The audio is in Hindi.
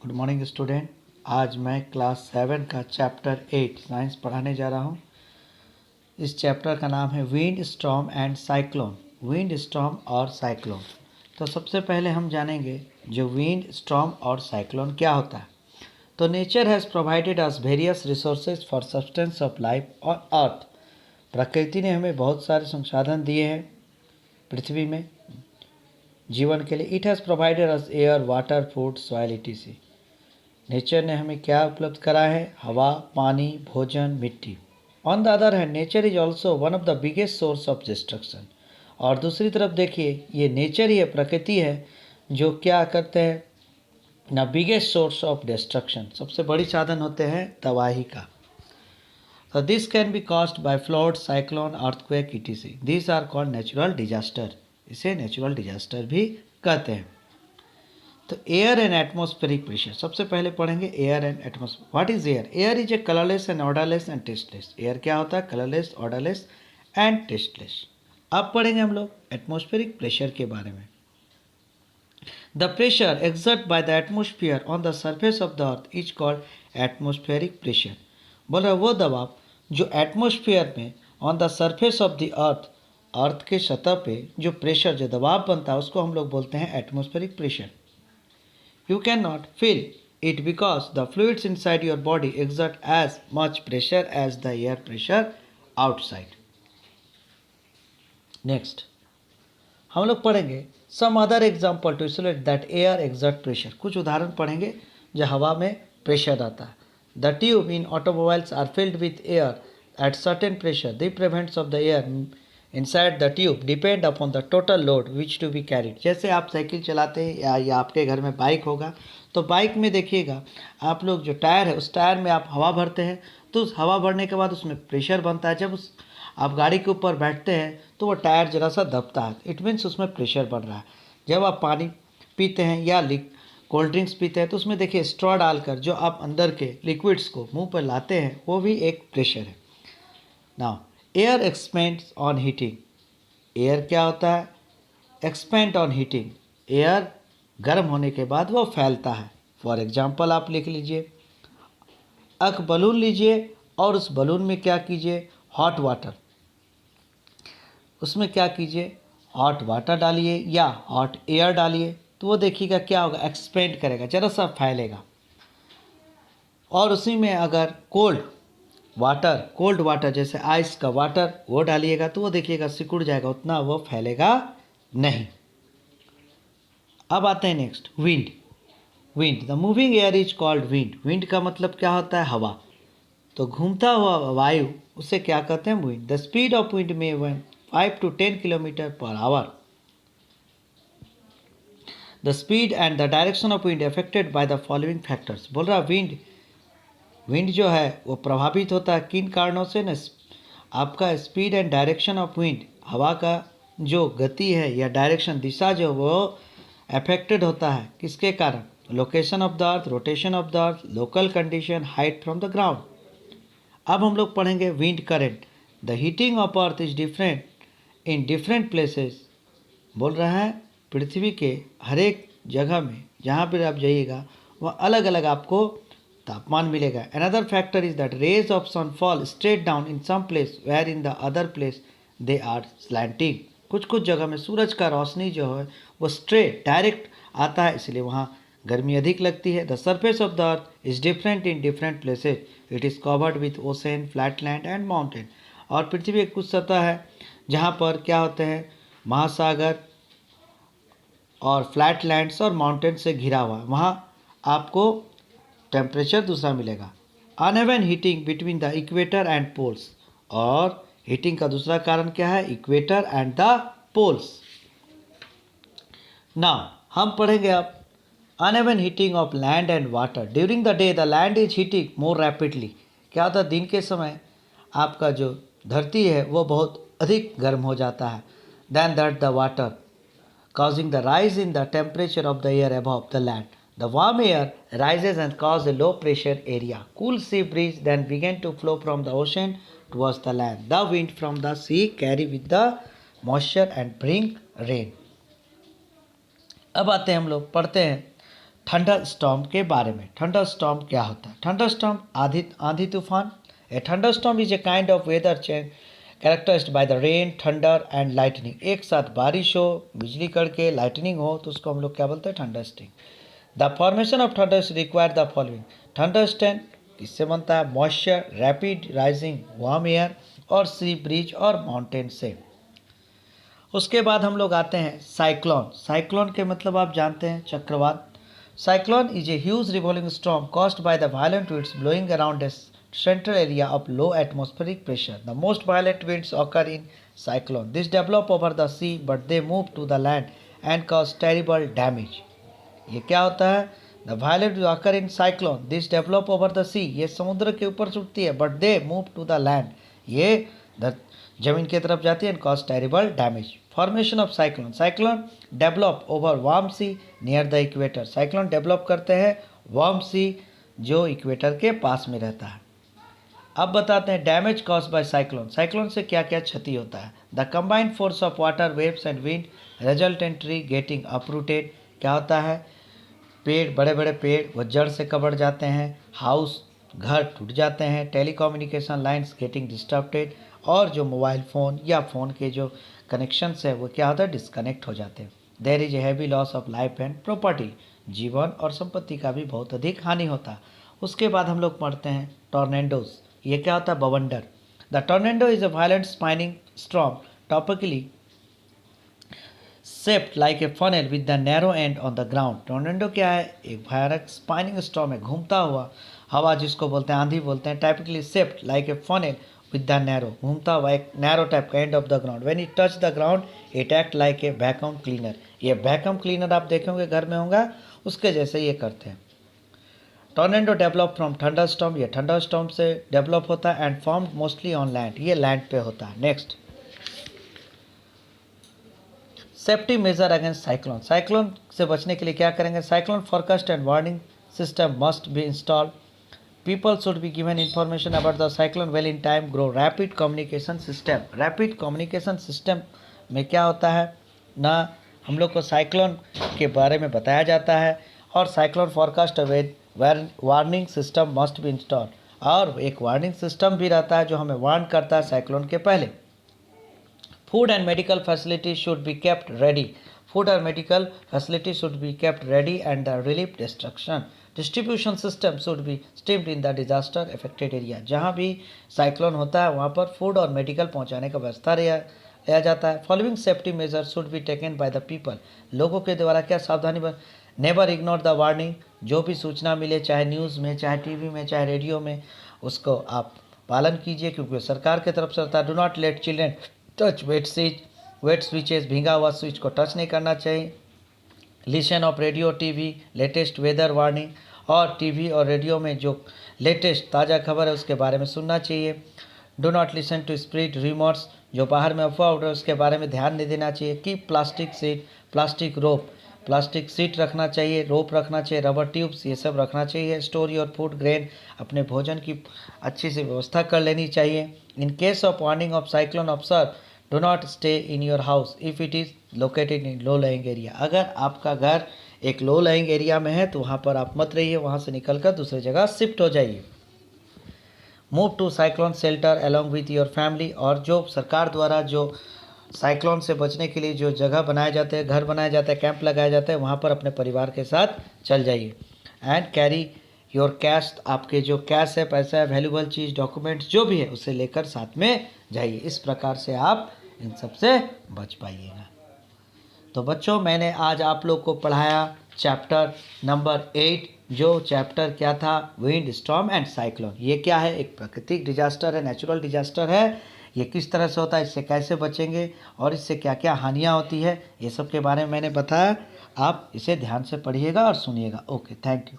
Good morning student. आज मैं क्लास 7 का चैप्टर 8 साइंस पढ़ाने जा रहा हूँ। इस चैप्टर का नाम है wind storm and cyclone. Wind storm और साइक्लोन। तो सबसे पहले हम जानेंगे जो विंड स्टॉर्म और साइक्लोन क्या होता है। तो nature has provided us various resources for substance of life on earth. प्रकृति ने हमें बहुत सारे संसाधन दिए हैं पृथ्वी में जीवन के लिए। It has provided us air, water, food, soil etc। Nature ने हमें क्या उपलब्ध करा है? हवा, पानी, भोजन, मिट्टी। On the other hand nature is also one of the biggest source of destruction. और दूसरी तरफ देखिए, ये नेचर ही है, प्रकृति है जो क्या करते हैं न बिगेस्ट सोर्स ऑफ डिस्ट्रक्शन, सबसे बड़ी साधन होते हैं तबाही का। So this can be caused by flood, cyclone, earthquake etc. These are called natural disaster। इसे नेचुरल डिजास्टर भी कहते हैं। तो एयर एंड एटमॉस्फेरिक प्रेशर सबसे पहले पढ़ेंगे। Air and atmosphere. What is air? Air is a colourless and odourless and tasteless. Air क्या होता है? Colourless, odourless and tasteless. अब पढ़ेंगे हम लोग एटमॉस्फेरिक प्रेशर के बारे में। The pressure exert by the atmosphere on the surface of the earth is called atmospheric pressure. बोल रहा है वो दबाव जो एटमोस्फियर में on the surface of the earth के सतह पे जो प्रेशर, जो दबाव बनता है उसको हम लोग बोलते हैं atmospheric pressure. You cannot feel it because the fluids inside your body exert as much pressure as the air pressure outside। Next, हम लोग पढ़ेंगे some other example to illustrate that air exert pressure। कुछ उदाहरण पढ़ेंगे जो हवा में प्रेशर आता है। The tube in automobiles are filled with air at certain pressure। The prevents of the air inside the tube depend upon the total load which to be carried। जैसे आप साइकिल चलाते हैं या आपके घर में बाइक होगा, तो बाइक में देखिएगा आप लोग जो टायर है उस टायर में आप हवा भरते हैं, तो उस हवा भरने के बाद उसमें प्रेशर बनता है। जब उस आप गाड़ी के ऊपर बैठते हैं तो वो टायर जरा सा दबता है, इट मीन्स उसमें प्रेशर बन रहा है। जब आप पानी पीते हैं या कोल्ड ड्रिंक्स पीते हैं तो उसमें देखिए स्ट्रॉ डालकर जो आप अंदर के लिक्विड्स को मुंह पर लाते हैं वो भी एक प्रेशर है। Now air expends on heating. Air क्या होता है? Expand on heating. एयर गर्म होने के बाद वो फैलता है। फॉर एग्जाम्पल आप लिख लीजिए, एक बलून लीजिए और उस बलून में क्या कीजिए? हॉट वाटर, उसमें क्या कीजिए? हॉट वाटर डालिए या हॉट एयर डालिए, तो वो देखिएगा क्या होगा? एक्सपेंड करेगा, जरा सा फैलेगा। और उसी में अगर कोल्ड वाटर जैसे आइस का वाटर वो डालिएगा तो वो देखिएगा सिकुड़ जाएगा, उतना वो फैलेगा नहीं। अब आते हैं next, wind. Wind, the moving air is called wind. Wind का मतलब क्या होता है? हवा। तो घूमता हुआ वायु, उसे क्या कहते हैं? Wind. The speed of wind में 5 to 10 kilometre per hour. The speed and the direction of wind affected by the following factors. बोल रहा विंड जो है वो प्रभावित होता है किन कारणों से न? आपका speed and direction of wind, हवा का जो गति है या डायरेक्शन, दिशा जो वो अफेक्टेड होता है किसके कारण? Location of the earth, rotation of the earth, local condition, height from the ground. अब हम लोग पढ़ेंगे wind current. The heating of earth is different in different places. बोल रहा है पृथ्वी के हर एक जगह में जहाँ पर आप जाइएगा वह अलग अलग आपको तापमान मिलेगा। Another factor is that rays of sun fall straight down in some place where in the other place they are slanting. कुछ जगह में सूरज का रोशनी जो है वो स्ट्रेट डायरेक्ट आता है, इसलिए वहाँ गर्मी अधिक लगती है। The surface of the earth is different in different places. It is covered with ocean, flat land and mountain. और पृथ्वी की कुछ सतह है जहाँ पर क्या होते हैं? महासागर और फ्लैट लैंड्स और माउंटेन से घिरा हुआ, वहाँ आपको टेम्परेचर दूसरा मिलेगा। Uneven heating between the equator and poles. और हीटिंग का दूसरा कारण क्या है? Equator and the poles. Now हम पढ़ेंगे अब uneven heating of land and water. During the day the land is heating more rapidly. क्या होता है? दिन के समय आपका जो धरती है वो बहुत अधिक गर्म हो जाता है then that the water, causing the rise in the temperature of the air above the land. The warm air rises and causes a low pressure area. Cool sea breeze then began to flow from the ocean towards the land. The wind from the sea carry with the moisture and bring rain. अब आते हैं हम लोग पढ़ते हैं थंडर स्टॉर्म के बारे में। थंडर स्टॉर्म क्या होता है? थंडर स्टॉर्म आंधी तूफान। A thunder storm is a kind of weather change characterized by the rain, thunder and lightning. एक साथ बारिश हो, बिजली कड़के, लाइटनिंग हो तो उसको हम लोग क्या बोलते हैं? Thunder storm. The formation of thunder require the following. Thunder storm किससे बनता है? Moisture, rapid rising warm air और सी ब्रिज और माउंटेन से। उसके बाद हम लोग आते हैं साइक्लोन। साइक्लोन के मतलब आप जानते हैं, चक्रवात। Cyclone is a huge revolving storm caused by the violent winds blowing around a central area of low atmospheric pressure. The most violent winds occur in cyclone. These develop over the sea but they move to the land and cause terrible damage. ये क्या होता है? The violent occur in cyclone. This develop over the sea. ये समुद्र के ऊपर छूटती है, but they move to the land, ये जमीन की तरफ जाती है, and cause terrible damage. Formation of cyclone. Cyclone develop over warm sea near the equator. Cyclone develop करते हैं वार्म सी जो इक्वेटर के पास में रहता है। अब बताते हैं damage cause by cyclone. Cyclone से क्या क्या क्षति होता है? The combined force of water, waves and wind result in tree getting uprooted. क्या होता है? पेड़, बड़े बड़े पेड़ वो जड़ से कबड़ जाते हैं, हाउस घर टूट जाते हैं, टेलीकम्युनिकेशन लाइन्स गेटिंग डिस्टर्बेड, और जो मोबाइल फ़ोन या फ़ोन के जो कनेक्शंस है वो क्या होता है? डिस्कनेक्ट हो जाते हैं। There is a heavy loss of life and property. जीवन और संपत्ति का भी बहुत अधिक हानि होता है। उसके बाद हम लोग पढ़ते हैं टॉर्नेडोज। ये क्या होता है? बवंडर। The tornado is a violent spinning storm topically shaped like a funnel with the narrow end on the ground. Tornado क्या है? एक भयानक स्पाइनिंग स्टॉर्म है, घूमता हुआ हवा जिसको बोलते हैं, आंधी बोलते हैं। Typically shaped like a funnel with the narrow, घूमता हुआ एक नैरो टाइप का end of the ground. When it touch the ground it act like a vacuum cleaner. ये वैक्यूम क्लीनर आप देखेंगे घर में होगा, उसके जैसे ये करते हैं। Tornado develop from thunder storm. ये थंडर स्टॉर्म से डेवलप होता है and form mostly on land. ये लैंड पे होता है। Next, safety major against cyclone. Cyclone से बचने के लिए क्या करेंगे? Cyclone forecast and warning system must be installed. People should be given information about the cyclone well in time. Grow rapid communication system. Rapid communication system में क्या होता है ना, हम लोग को साइक्लोन के बारे में बताया जाता है, और cyclone forecast warning system must be install. और एक वार्निंग सिस्टम भी रहता है जो हमें वार्न करता है साइक्लोन के पहले। Food and medical facilities should be kept ready. Food and medical facilities should be kept ready and the relief distribution system should be steamed in the disaster affected area. जहाँ भी साइक्लोन होता है वहाँ पर फूड और मेडिकल पहुँचाने का व्यवस्था लिया जाता है। Following safety measures should be taken by the people. लोगों के द्वारा क्या सावधानी नेवर इग्नोर द वार्निंग। जो भी सूचना मिले, चाहे न्यूज़ में, चाहे टीवी में, चाहे रेडियो में, उसको आप पालन कीजिए, क्योंकि सरकार की तरफ से होता है। Do not let children touch wet switches. भींगा हुआ स्विच को टच नहीं करना चाहिए। Listen of radio TV latest weather warning. और टीवी और रेडियो में जो लेटेस्ट ताज़ा खबर है उसके बारे में सुनना चाहिए। Do not listen to spread rumours. जो बाहर में अफवाह उड़ रहा है उसके बारे में ध्यान नहीं देना चाहिए। कीप प्लास्टिक सीट, प्लास्टिक रोप, प्लास्टिक सीट रखना चाहिए, रोप रखना चाहिए, रबर ट्यूब्स ये सब रखना चाहिए। Store your food grain. अपने भोजन की अच्छी से व्यवस्था कर लेनी चाहिए। In case of warning of cyclone observe do not stay in your house if it is located in low lying area. अगर आपका घर एक लो लाइंग एरिया में है तो वहाँ पर आप मत रहिए, वहाँ से निकलकर दूसरी जगह शिफ्ट हो जाइए। Move to cyclone shelter along with your family. और जो सरकार द्वारा जो साइक्लोन से बचने के लिए जो जगह बनाए जाते हैं, घर बनाए जाते हैं, कैंप लगाए जाते हैं, वहाँ पर अपने परिवार के साथ चल जाइए। And carry your cash. आपके जो कैश है, पैसा है, वैल्यूबल चीज़, डॉक्यूमेंट्स जो भी है उसे लेकर साथ में जाइए। इस प्रकार से आप इन सब से बच पाइएगा। तो बच्चों, मैंने आज आप लोग को पढ़ाया चैप्टर नंबर 8, जो चैप्टर क्या था? Wind storm and cyclone. ये क्या है? एक प्राकृतिक डिजास्टर है, नेचुरल डिजास्टर है। ये किस तरह से होता है, इससे कैसे बचेंगे और इससे क्या क्या हानियाँ होती है, ये सब के बारे में मैंने बताया। आप इसे ध्यान से पढ़िएगा और सुनिएगा। Okay, thank you.